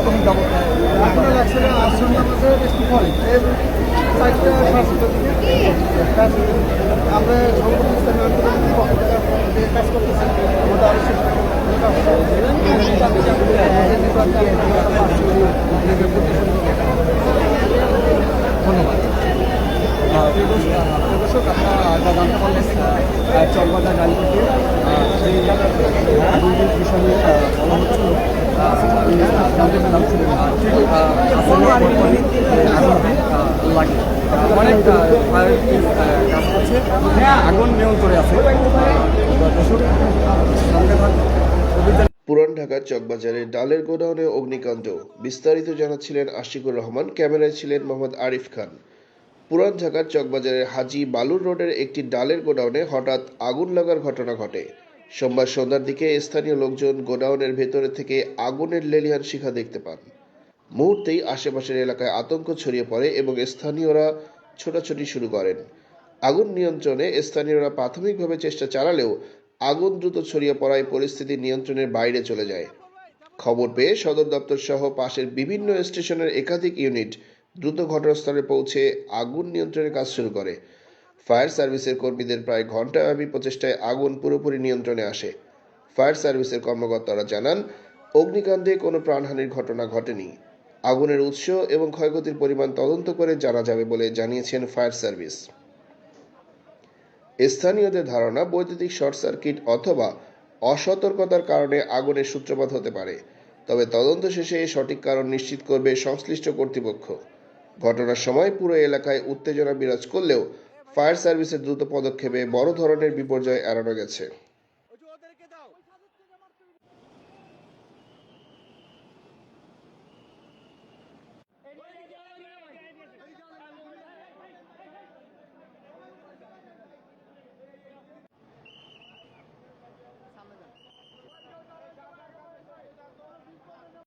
কতক্ষণ যাবো? এখন অ্যাকচুয়ালি আসর নামাজের একটু পরে 4টা 7:30 দিকে আমরা সংগঠন ইসলামী আন্দোলনের পক্ষ থেকে যে কাজ করতেছি ওটা আরও শেষ ধন্যবাদ। প্রিয় দর্শক, আপনারা যা জানতে পারলেন চকবাজার গাড়িতে সেই দুর্নীতির বিষয় নিয়ে বলা হচ্ছিল লাগে অনেক প্রায়োরিটিস কাজ করছে, আগুন নিয়ন্ত্রণে আছে। দর্শক সঙ্গে থাকুন। পুরান ঢাকার চকবাজারের ডালের গোডাউনে অগ্নিকাণ্ড, বিস্তারিত জানাচ্ছিলেন আশিকুর রহমান, ক্যামেরায় ছিলেন মোহাম্মদ আরিফ খান। পুরান ঢাকার চকবাজারের হাজী বালুর রোডের একটি ডালের গোডাউনে হঠাৎ আগুন লাগার ঘটনা ঘটে। সোমবার সন্ধ্যার দিকে স্থানীয় লোকজন গোডাউনের ভেতরে থেকে আগুনের লেলিহান শিখা দেখতে পান। মুহূর্তেই আশেপাশের এলাকায় আতঙ্ক ছড়িয়ে পড়ে এবং স্থানীয়রা ছোটাছুটি শুরু করেন। আগুন নিয়ন্ত্রণে স্থানীয়রা প্রাথমিকভাবে চেষ্টা চালালেও আগুন দ্রুত ছড়িয়ে পড়ায় পরিস্থিতি নিয়ন্ত্রণের বাইরে চলে যায়। খবর পেয়ে সদর দপ্তর সহ পাশের বিভিন্ন স্টেশনের একাধিক ইউনিট দ্রুত ঘটনাস্থলে পৌঁছে আগুন নিয়ন্ত্রণের কাজ শুরু করে। ফায়ার সার্ভিসের কর্মীদের প্রায় ঘণ্টাব্যাপী প্রচেষ্টায় আগুন পুরোপুরি নিয়ন্ত্রণে আসে। ফায়ার সার্ভিসের কর্মকর্তারা জানান, অগ্নিকাণ্ডে কোনো প্রাণহানির ঘটনা ঘটেনি। আগুনের উৎস এবং ক্ষয়ক্ষতির পরিমাণ তদন্ত করে জানা যাবে বলে জানিয়েছেন ফায়ার সার্ভিস। স্থানীয়দের ধারণা, বৈদ্যুতিক শর্ট সার্কিট অথবা অসতর্কতার কারণে আগুনের সূত্রপাত হতে পারে, তবে তদন্ত শেষে সঠিক কারণ নিশ্চিত করবে সংশ্লিষ্ট কর্তৃপক্ষ। ঘটনার সময় পুরো এলাকায় উত্তেজনা বিরাজ করলেও ফায়ার সার্ভিসের দ্রুত পদক্ষেপে বড় ধরনের বিপর্যয় এড়ানো গেছে।